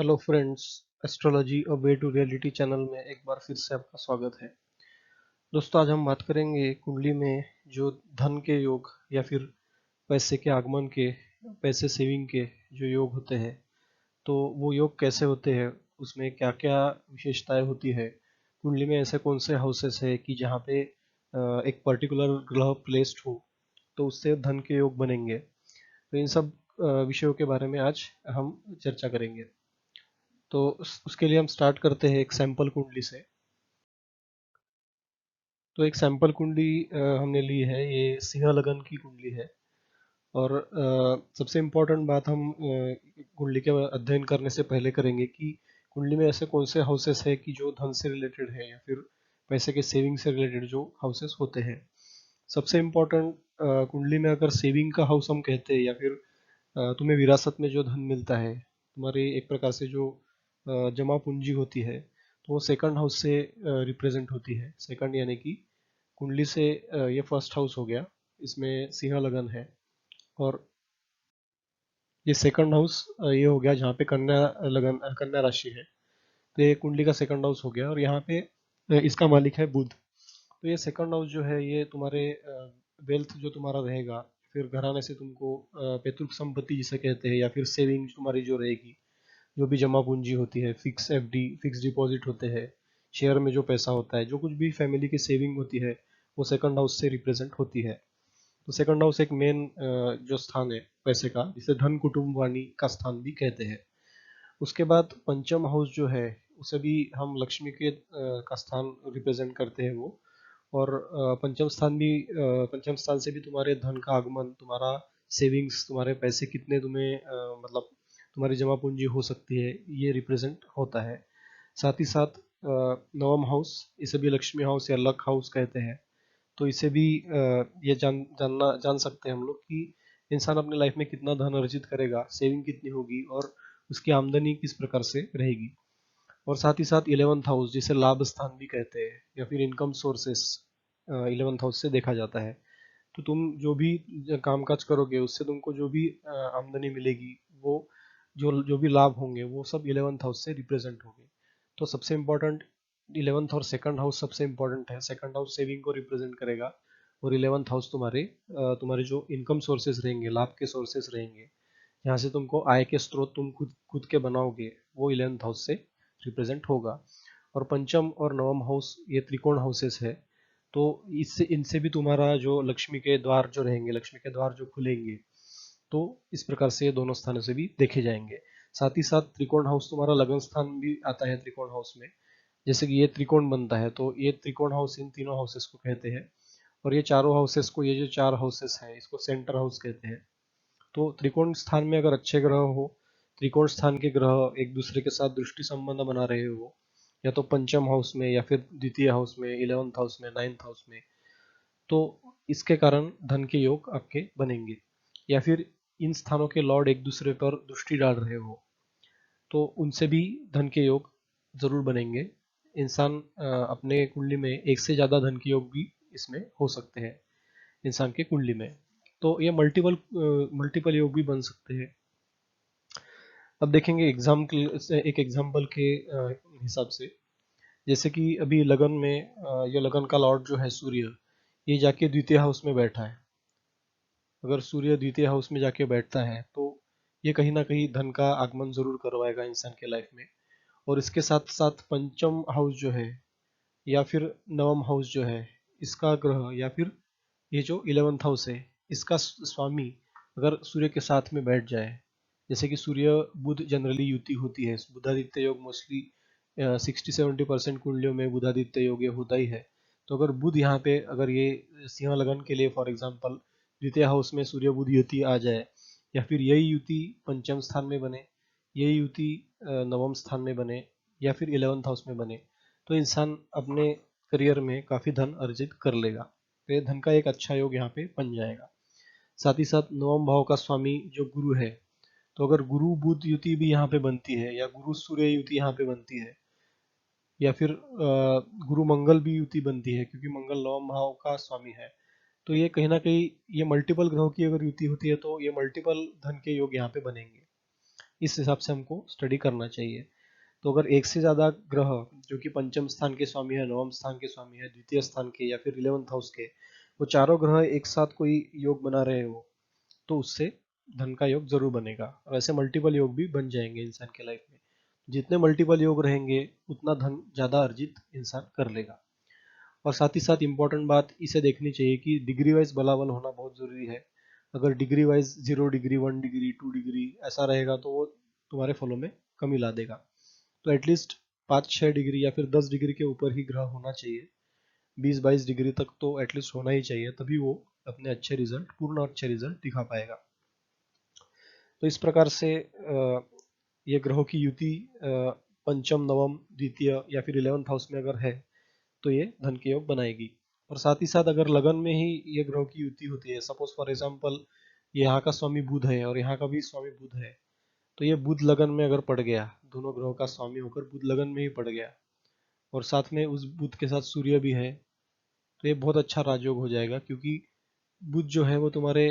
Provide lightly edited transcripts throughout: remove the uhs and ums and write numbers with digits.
Hello friends, astrology और way to reality channel में एक बार फिर से आपका स्वागत है। दोस्तों, आज हम बात करेंगे कुंडली में जो धन के योग या फिर पैसे के आगमन के, पैसे सेविंग के जो योग होते हैं, तो वो योग कैसे होते हैं, उसमें क्या क्या विशेषताएं होती है। कुंडली में ऐसे कौन से हाउसेस है कि जहाँ पे एक पर्टिकुलर ग्रह प्लेस्ड हो तो उससे धन के योग बनेंगे। तो इन सब विषयों के बारे में आज हम चर्चा करेंगे। तो उसके लिए हम स्टार्ट करते हैं एक सैंपल कुंडली से। तो एक सैंपल कुंडली हमने ली है, ये सिंह लगन की कुंडली है। और सबसे इम्पोर्टेंट बात हम कुंडली के अध्ययन करने से पहले करेंगे कि कुंडली में ऐसे कौन से हाउसेस है कि जो धन से रिलेटेड है या फिर पैसे के सेविंग से रिलेटेड जो हाउसेस होते हैं। सबसे इम्पोर्टेंट, कुंडली में अगर सेविंग का हाउस हम कहते हैं या फिर तुम्हें विरासत में जो धन मिलता है, तुम्हारी एक प्रकार से जो जमा पूंजी होती है, तो वो सेकंड हाउस से रिप्रेजेंट होती है। सेकंड यानी कि कुंडली से ये फर्स्ट हाउस हो गया, इसमें सिंह लगन है। और ये सेकंड हाउस ये हो गया जहाँ पे कन्या लगन, कन्या राशि है। तो ये कुंडली का सेकंड हाउस हो गया और यहाँ पे इसका मालिक है बुध। तो ये सेकंड हाउस जो है ये तुम्हारे वेल्थ जो तुम्हारा रहेगा, फिर घराने से तुमको पैतृक संपत्ति जिसे कहते हैं, या फिर सेविंग तुम्हारी जो रहेगी, जो भी जमा पूंजी होती है, फिक्स एफडी, फिक्स डिपॉजिट होते हैं, शेयर में जो पैसा होता है, जो कुछ भी फैमिली की सेविंग होती है, वो सेकंड हाउस से रिप्रेजेंट होती है। तो सेकंड हाउस एक मेन जो स्थान है पैसे का, जिसे धन कुटुंब वाणी का स्थान भी कहते हैं। उसके बाद पंचम हाउस जो है, उसे भी हम लक्ष्मी के का स्थान रिप्रेजेंट करते हैं वो। और पंचम स्थान भी, पंचम स्थान से भी तुम्हारे धन का आगमन, तुम्हारा सेविंग्स, तुम्हारे पैसे कितने तुम्हें मतलब तुम्हारी जमा पूंजी हो सकती है, ये रिप्रेजेंट होता है। साथ ही साथ नवम हाउस, इसे भी लक्ष्मी हाउस या लक हाउस कहते हैं। तो इसे भी ये जान सकते हैं हम लोग कि इंसान अपने लाइफ में कितना धन अर्जित करेगा, सेविंग कितनी होगी और उसकी आमदनी किस प्रकार से रहेगी। और साथ ही साथ इलेवंथ हाउस, जिसे लाभ स्थान भी कहते हैं या फिर इनकम सोर्सेस, इलेवंथ हाउस से देखा जाता है। तो तुम जो भी काम काज करोगे, उससे तुमको जो भी आमदनी मिलेगी, वो जो जो भी लाभ होंगे, वो सब इलेवंथ हाउस से रिप्रेजेंट होंगे। तो सबसे इम्पोर्टेंट इलेवंथ और सेकंड हाउस सबसे इम्पोर्टेंट है। सेकंड हाउस सेविंग को रिप्रेजेंट करेगा और इलेवंथ हाउस तुम्हारे जो इनकम सोर्सेज रहेंगे, लाभ के सोर्सेज रहेंगे, यहाँ से तुमको आय के स्रोत तुम खुद खुद के बनाओगे, वो इलेवंथ हाउस से रिप्रेजेंट होगा। और पंचम और नवम हाउस ये त्रिकोण हाउसेस है। तो इससे इनसे भी तुम्हारा जो लक्ष्मी के द्वार जो रहेंगे, लक्ष्मी के द्वार जो खुलेंगे, तो इस प्रकार से ये दोनों स्थानों से भी देखे जाएंगे। साथ ही साथ त्रिकोण हाउस तुम्हारा लगन स्थान भी आता है त्रिकोण हाउस में। जैसे कि ये त्रिकोण बनता है, तो ये त्रिकोण हाउस इन तीनों हाउसेस को कहते हैं। और ये चारों हाउसेस को, ये जो चार हाउसेस हैं, इसको सेंटर हाउस कहते हैं। तो त्रिकोण स्थान में अगर अच्छे ग्रह हो, त्रिकोण स्थान के ग्रह एक दूसरे के साथ दृष्टि संबंध बना रहे हो, या तो पंचम हाउस में या फिर द्वितीय हाउस में, इलेवंथ हाउस में, नाइन्थ हाउस में, तो इसके कारण धन के योग आपके बनेंगे। या फिर इन स्थानों के लॉर्ड एक दूसरे पर दृष्टि डाल रहे हो, तो उनसे भी धन के योग जरूर बनेंगे। इंसान अपने कुंडली में एक से ज्यादा धन के योग भी इसमें हो सकते हैं इंसान के कुंडली में। तो ये मल्टीपल मल्टीपल योग भी बन सकते हैं। अब देखेंगे एक एग्जाम्पल के हिसाब से। जैसे कि अभी लगन में ये लगन का लॉर्ड जो है सूर्य, ये जाके द्वितीय हाउस में बैठा है। अगर सूर्य द्वितीय हाउस में जाके बैठता है तो ये कहीं ना कहीं धन का आगमन जरूर करवाएगा इंसान के लाइफ में। और इसके साथ साथ पंचम हाउस जो है या फिर नवम हाउस जो है, इसका ग्रह या फिर ये जो इलेवंथ हाउस है, इसका स्वामी अगर सूर्य के साथ में बैठ जाए। जैसे कि सूर्य बुध जनरली युति होती है, बुधादित्य योग मोस्टली 60-70% कुंडलियों में बुधादित्य योग ये होता ही है। तो अगर बुध यहाँ पे, अगर ये सिंह लगन के लिए फॉर एग्जांपल द्वितीय हाउस में सूर्य बुध युति आ जाए, या फिर यही युति पंचम स्थान में बने, यही युति नवम स्थान में बने, या फिर इलेवंथ हाउस में बने, तो इंसान अपने करियर में काफी धन अर्जित कर लेगा। तो ये धन का एक अच्छा योग यहाँ पे बन जाएगा। साथ ही साथ नवम भाव का स्वामी जो गुरु है, तो अगर गुरु बुध युति भी यहाँ पे बनती है, या गुरु सूर्य युति यहाँ पे बनती है, या फिर गुरु मंगल भी युति बनती है, क्योंकि मंगल नवम भाव का स्वामी है, तो ये कहीं ना कहीं ये मल्टीपल ग्रहों की अगर युति होती है तो ये मल्टीपल धन के योग यहाँ पे बनेंगे। इस हिसाब से हमको स्टडी करना चाहिए। तो अगर एक से ज़्यादा ग्रह जो कि पंचम स्थान के स्वामी है, नवम स्थान के स्वामी है, द्वितीय स्थान के या फिर 11th हाउस के, वो चारों ग्रह एक साथ कोई योग बना रहे हो तो उससे धन का योग जरूर बनेगा। और ऐसे मल्टीपल योग भी बन जाएंगे इंसान के लाइफ में। जितने मल्टीपल योग रहेंगे उतना धन ज़्यादा अर्जित इंसान कर लेगा। और साथ ही साथ इम्पोर्टेंट बात इसे देखनी चाहिए कि डिग्री वाइज बलाबल होना बहुत ज़रूरी है। अगर degree wise 0 degree 1 degree 2 degree ऐसा रहेगा तो वो तुम्हारे फॉलो में कमी ला देगा। तो एटलीस्ट 5-6 डिग्री या फिर 10 डिग्री के ऊपर ही ग्रह होना चाहिए। 20-22 डिग्री तक तो एटलीस्ट होना ही चाहिए, तभी वो अपने अच्छे रिजल्ट, पूर्ण अच्छे रिजल्ट दिखा पाएगा। तो इस प्रकार से ये ग्रहों की युति पंचम, नवम, द्वितीय या फिर 11th हाउस में अगर है तो ये धन के योग बनाएगी। और साथ ही साथ अगर लगन में ही ये ग्रहों की युति होती है, सपोज फॉर एग्जाम्पल यहाँ का स्वामी बुध है और यहाँ का भी स्वामी बुध है, तो ये बुध लगन में अगर पड़ गया, दोनों ग्रहों का स्वामी होकर बुध लगन में ही पड़ गया, और साथ में उस बुध के साथ सूर्य भी है, तो ये बहुत अच्छा राजयोग हो जाएगा। क्योंकि बुध जो है वो तुम्हारे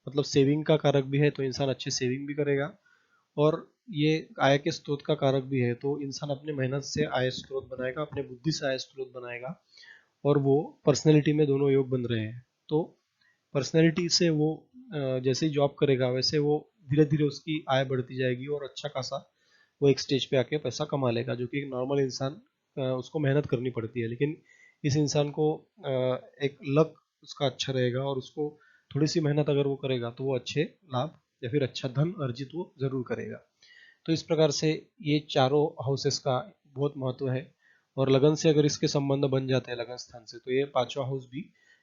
मतलब सेविंग का कारक भी है, तो इंसान अच्छे सेविंग भी करेगा, और ये आय के स्रोत का कारक भी है, तो इंसान अपने मेहनत से आय स्रोत बनाएगा, अपने बुद्धि से आय स्रोत बनाएगा। और वो पर्सनैलिटी में दोनों योग बन रहे हैं, तो पर्सनैलिटी से वो जैसे ही जॉब करेगा वैसे वो धीरे धीरे उसकी आय बढ़ती जाएगी और अच्छा खासा वो एक स्टेज पे आके पैसा कमा लेगा, जो कि एक नॉर्मल इंसान उसको मेहनत करनी पड़ती है। लेकिन इस इंसान को एक लक उसका अच्छा रहेगा, और उसको थोड़ी सी मेहनत अगर वो करेगा तो वो अच्छे लाभ या फिर अच्छा धन अर्जित वो जरूर करेगा। तो इस प्रकार से ये चारों हाउसेस का बहुत महत्व है। और लगन से अगर इसके संबंध बन जाते हैं लगन स्थान से, तो ये पांचवा हाउस भी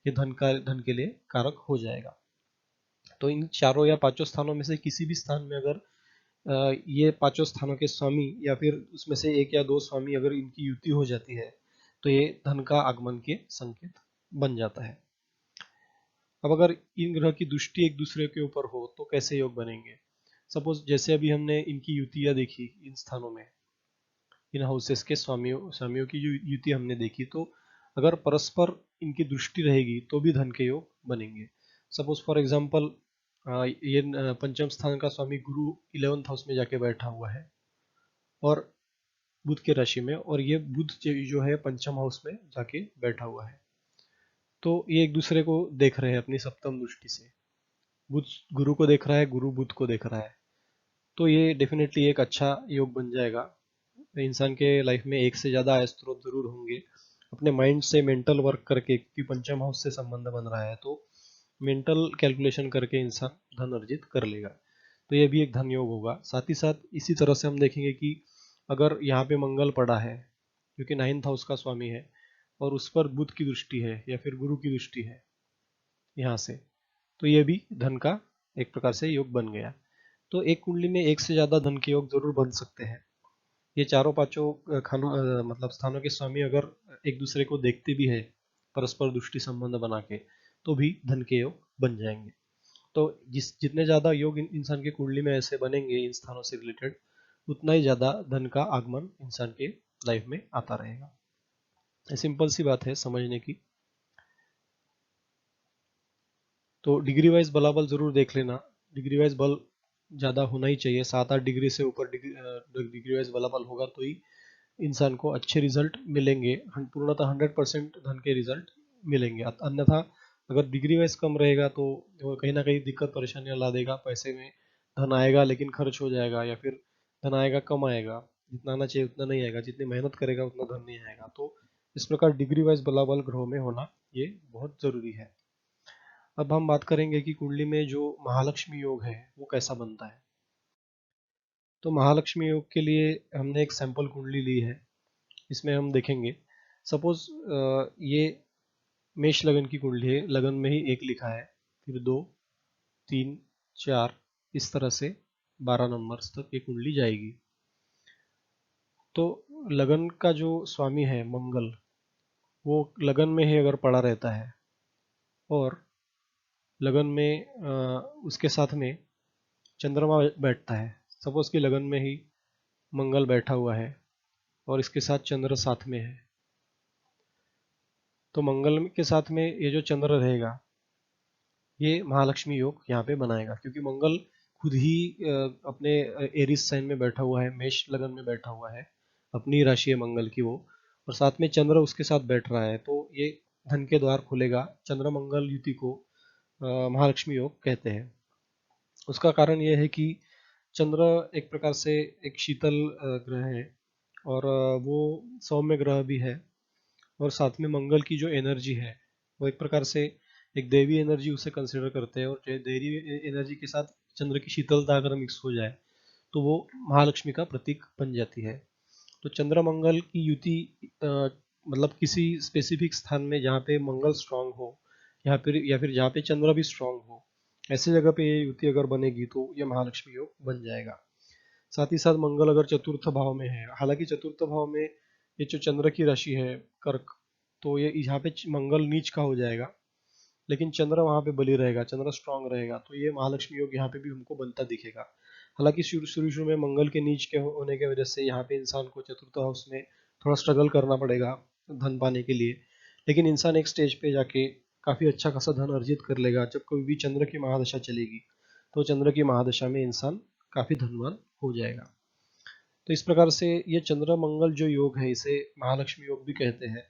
ये धन के लिए कारक हो जाएगा। तो इन चारों या पांचों स्थानों में से किसी भी स्थान में अगर ये पांचों स्थानों के स्वामी या फिर उसमें से एक या दो स्वामी अगर इनकी युति हो जाती है, तो ये धन का आगमन के संकेत बन जाता है। अब अगर इन ग्रह की दृष्टि एक दूसरे के ऊपर हो तो कैसे योग बनेंगे? सपोज जैसे अभी हमने इनकी युतियां देखी इन स्थानों में, इन हाउसेस के स्वामियों की जो युति हमने देखी, तो अगर परस्पर इनकी दृष्टि रहेगी तो भी धन के योग बनेंगे। सपोज फॉर एग्जांपल ये पंचम स्थान का स्वामी गुरु 11th हाउस में जाके बैठा हुआ है और बुध के राशि में, और ये बुध जो है पंचम हाउस में जाके बैठा हुआ है, तो ये एक दूसरे को देख रहे हैं अपनी सप्तम दृष्टि से। बुध गुरु को देख रहा है, गुरु बुध को देख रहा है, तो ये डेफिनेटली एक अच्छा योग बन जाएगा। इंसान के लाइफ में एक से ज़्यादा आय स्रोत जरूर होंगे। अपने माइंड से मेंटल वर्क करके, क्योंकि पंचम हाउस से संबंध बन रहा है, तो मेंटल कैलकुलेशन करके इंसान धन अर्जित कर लेगा। तो ये भी एक धन योग होगा। साथ ही साथ इसी तरह से हम देखेंगे कि अगर यहाँ पे मंगल पड़ा है, क्योंकि 9th हाउस का स्वामी है, और उस पर बुध की दृष्टि है या फिर गुरु की दृष्टि है यहाँ से, तो ये भी धन का एक प्रकार से योग बन गया। तो एक कुंडली में एक से ज्यादा धन के योग जरूर बन सकते हैं। ये चारों पांचों खानों मतलब स्थानों के स्वामी अगर एक दूसरे को देखते भी है परस्पर दृष्टि संबंध बना के, तो भी धन के योग बन जाएंगे। तो जितने ज्यादा योग इंसान के कुंडली में ऐसे बनेंगे इन स्थानों से रिलेटेड, उतना ही ज्यादा धन का आगमन इंसान के लाइफ में आता रहेगा। सिंपल सी बात है समझने की। तो डिग्री वाइज बलाबल जरूर देख लेना। डिग्री वाइज बल ज़्यादा होना ही चाहिए, 7-8 डिग्री से ऊपर डिग्री वाइज बलाबल होगा तो ही इंसान को अच्छे रिजल्ट मिलेंगे, पूर्णतः 100% धन के रिजल्ट मिलेंगे। अन्यथा अगर डिग्री वाइज कम रहेगा तो वो कहीं ना कहीं दिक्कत परेशानियां ला देगा। पैसे में धन आएगा लेकिन खर्च हो जाएगा, या फिर धन आएगा कम आएगा, जितना आना चाहिए उतना नहीं आएगा, जितनी मेहनत करेगा उतना धन नहीं आएगा। तो इस प्रकार डिग्री वाइज बलाबल ग्रहों में होना ये बहुत जरूरी है। अब हम बात करेंगे कि कुंडली में जो महालक्ष्मी योग है वो कैसा बनता है। तो महालक्ष्मी योग के लिए हमने एक सैंपल कुंडली ली है, इसमें हम देखेंगे। सपोज ये मेष लगन की कुंडली है, लगन में ही एक लिखा है, फिर 2, 3, 4, इस तरह से 12 नंबर तक ये कुंडली जाएगी। तो लगन का जो स्वामी है मंगल, वो लगन में ही अगर पड़ा रहता है और लगन में उसके साथ में चंद्रमा बैठता है, सपोज कि लगन में ही मंगल बैठा हुआ है और इसके साथ चंद्र साथ में है, तो मंगल के साथ में ये जो चंद्र रहेगा ये महालक्ष्मी योग यहाँ पे बनाएगा। क्योंकि मंगल खुद ही अपने एरिस साइन में बैठा हुआ है, मेष लगन में बैठा हुआ है, अपनी राशि है मंगल की वो, और साथ में चंद्र उसके साथ बैठ रहा है, तो ये धन के द्वार खुलेगा। चंद्र मंगल युति को महालक्ष्मी योग कहते हैं। उसका कारण ये है कि चंद्र एक प्रकार से एक शीतल ग्रह है, और वो सौम्य ग्रह भी है, और साथ में मंगल की जो एनर्जी है वो एक प्रकार से एक देवी एनर्जी उसे कंसिडर करते हैं, और जो देवी एनर्जी के साथ चंद्र की शीतलता अगर मिक्स हो जाए तो वो महालक्ष्मी का प्रतीक बन जाती है। तो चंद्र मंगल की युति मतलब किसी स्पेसिफिक स्थान में जहाँ पे मंगल स्ट्रांग हो, या फिर जहाँ पे चंद्र भी स्ट्रांग हो, ऐसी जगह पे ये युति अगर बनेगी तो ये महालक्ष्मी योग बन जाएगा। साथ ही साथ मंगल अगर चतुर्थ भाव में है, हालांकि चतुर्थ भाव में ये जो चंद्र की राशि है कर्क, तो ये यहाँ पे मंगल नीच का हो जाएगा, लेकिन चंद्र वहाँ पे बली रहेगा, चंद्र स्ट्रांग रहेगा, तो ये महालक्ष्मी योग यहाँ पे भी हमको बनता दिखेगा। हालांकि शुरू शुरू शुरू में मंगल के नीच के होने की वजह से यहाँ पे इंसान को चतुर्थ हाउस में थोड़ा स्ट्रगल करना पड़ेगा धन पाने के लिए, लेकिन इंसान एक स्टेज पे जाके काफी अच्छा खासा धन अर्जित कर लेगा। जब कभी भी चंद्र की महादशा चलेगी तो चंद्र की महादशा में इंसान काफी धनवान हो जाएगा। तो इस प्रकार से ये चंद्र मंगल जो योग है इसे महालक्ष्मी योग भी कहते हैं।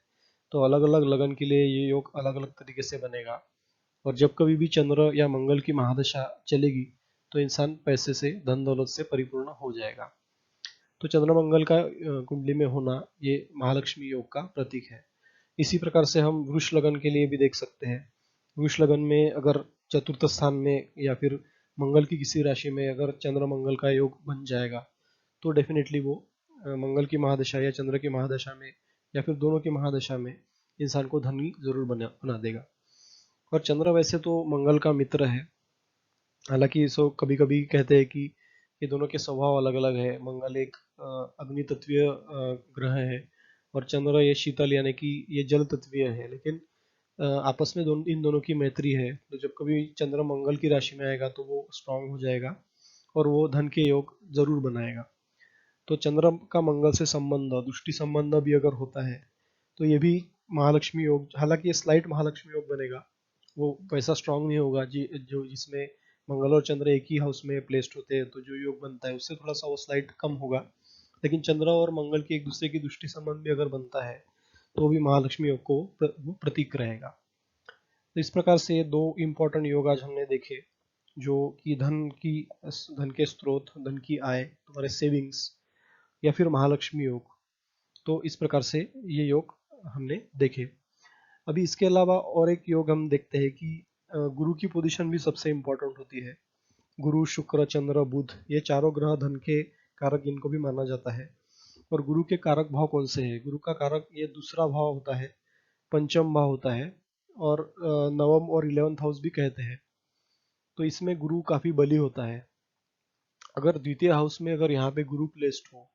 तो अलग अलग लगन के लिए ये योग अलग अलग तरीके से बनेगा, और जब कभी भी चंद्र या मंगल की महादशा चलेगी तो इंसान पैसे से, धन दौलत से परिपूर्ण हो जाएगा। तो चंद्र मंगल का कुंडली में होना ये महालक्ष्मी योग का प्रतीक है। इसी प्रकार से हम वृष लगन के लिए भी देख सकते हैं। वृष लगन में अगर चतुर्थ स्थान में या फिर मंगल की किसी राशि में अगर चंद्र मंगल का योग बन जाएगा तो डेफिनेटली वो मंगल की महादशा या चंद्र की महादशा में या फिर दोनों की महादशा में इंसान को धनी जरूर बना देगा। और चंद्र वैसे तो मंगल का मित्र है, हालांकि इसको कभी कभी कहते हैं कि ये दोनों के स्वभाव अलग अलग है। मंगल एक अग्नि तत्वीय ग्रह है, और चंद्र ये शीतल यानी कि ये जल तत्वीय है, लेकिन आपस में इन दोनों की मैत्री है। तो जब कभी चंद्र मंगल की राशि में आएगा तो वो स्ट्रांग हो जाएगा और वो धन के योग जरूर बनाएगा। तो चंद्र का मंगल से संबंध, दृष्टि संबंध भी अगर होता है तो ये भी महालक्ष्मी योग, हालांकि ये स्लाइट महालक्ष्मी योग बनेगा, वो वैसा स्ट्रांग नहीं होगा जी जो जिसमें मंगल और चंद्र एक ही हाउस में प्लेस्ड होते हैं, तो जो योग बनता है उससे थोड़ा सा वो स्लाइट कम होगा। लेकिन चंद्र और मंगल की एक दूसरे की दृष्टि संबंध भी अगर बनता है तो भी महालक्ष्मी योग को वो प्रतीक रहेगा। तो इस प्रकार से दो इम्पोर्टेंट योग आज हमने देखे, जो कि धन के स्रोत, धन की आय, तुम्हारे सेविंग्स, या फिर महालक्ष्मी योग। तो इस प्रकार से ये योग हमने देखे। अभी इसके अलावा और एक योग हम देखते हैं कि गुरु की पोजीशन भी सबसे इम्पोर्टेंट होती है। गुरु, शुक्र, चंद्र, बुध, ये चारों ग्रह धन के कारक इनको भी माना जाता है। और गुरु के कारक भाव कौन से हैं? गुरु का कारक ये दूसरा भाव होता है, पंचम भाव होता है, और नवम और 11th हाउस भी कहते हैं। तो इसमें गुरु काफी बली होता है। अगर द्वितीय हाउस में अगर यहाँ पे गुरु प्लेस्ड हो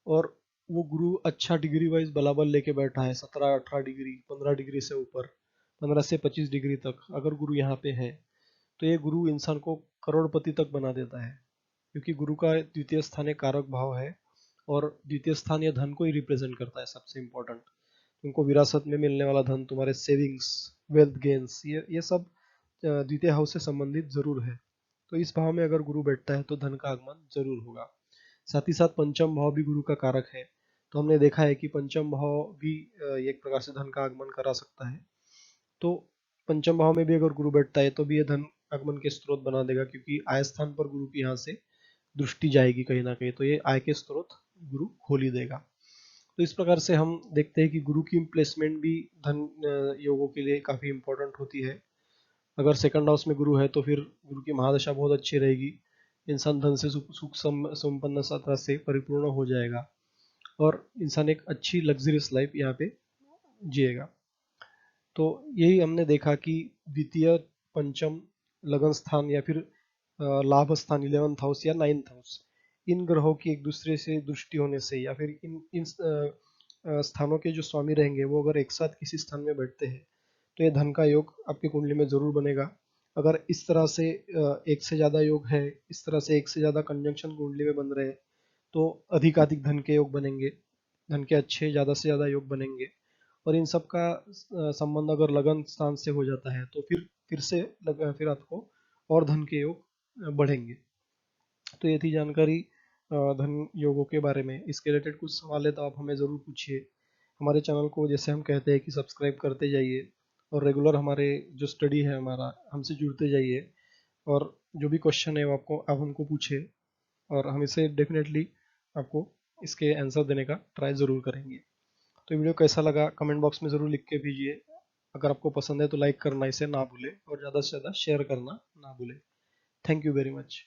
और वो गुरु अच्छा डिग्री वाइज बलाबल लेके बैठा है, 17-18 डिग्री, 15 डिग्री से ऊपर, 15 से 25 डिग्री तक अगर गुरु यहाँ पे है, तो ये गुरु इंसान को करोड़पति तक बना देता है। क्योंकि गुरु का द्वितीय स्थान एक कारक भाव है, और द्वितीय स्थान या धन को ही रिप्रेजेंट करता है। सबसे इम्पोर्टेंट, तुमको विरासत में मिलने वाला धन, तुम्हारे सेविंग्स, वेल्थ गेन्स, ये सब द्वितीय हाउस से संबंधित जरूर है। तो इस भाव में अगर गुरु बैठता है तो धन का आगमन जरूर होगा। साथ ही साथ पंचम भाव भी गुरु का कारक है, तो हमने देखा है कि पंचम भाव भी एक प्रकार से धन का आगमन करा सकता है। तो पंचम भाव में भी अगर गुरु बैठता है तो भी ये धन आगमन के स्रोत बना देगा, क्योंकि आय स्थान पर गुरु की यहाँ से दृष्टि जाएगी कहीं ना कहीं, तो ये आय के स्रोत गुरु खोल ही देगा। तो इस प्रकार से हम देखते हैं कि गुरु की प्लेसमेंट भी धन योगों के लिए काफी इंपॉर्टेंट होती है। अगर सेकंड हाउस में गुरु है तो फिर गुरु की महादशा बहुत अच्छी रहेगी, इंसान धन से सुख संपन्नता से परिपूर्ण हो जाएगा, और इंसान एक अच्छी लग्जरियस लाइफ यहाँ पे जिएगा। तो यही हमने देखा कि द्वितीय, पंचम, लगन स्थान या फिर लाभ स्थान 11th हाउस या 9th हाउस, इन ग्रहों की एक दूसरे से दृष्टि होने से या फिर इन इन स्थानों के जो स्वामी रहेंगे वो अगर एक साथ किसी स्थान में बैठते हैं तो ये धन का योग आपकी कुंडली में जरूर बनेगा। अगर इस तरह से एक से ज्यादा योग है, इस तरह से एक से ज्यादा कंजंक्शन कुंडली में बन रहे हैं, तो अधिकाधिक धन के योग बनेंगे, धन के अच्छे ज्यादा से ज्यादा योग बनेंगे। और इन सब का संबंध अगर लगन स्थान से हो जाता है तो फिर से फिर आपको और धन के योग बढ़ेंगे। तो ये थी जानकारी धन योगों के बारे में। इसके रिलेटेड कुछ सवाल है तो आप हमें ज़रूर पूछिए। हमारे चैनल को जैसे हम कहते हैं कि सब्सक्राइब करते जाइए और रेगुलर हमारे जो स्टडी है हमारा हमसे जुड़ते जाइए, और जो भी क्वेश्चन है वो आपको आप हमको पूछे और हम इसे डेफिनेटली आपको इसके आंसर देने का ट्राई ज़रूर करेंगे। तो वीडियो कैसा लगा कमेंट बॉक्स में ज़रूर लिख के भेजिए। अगर आपको पसंद है तो लाइक करना इसे ना भूलें और ज़्यादा से ज़्यादा शेयर करना ना भूलें। Thank you very much.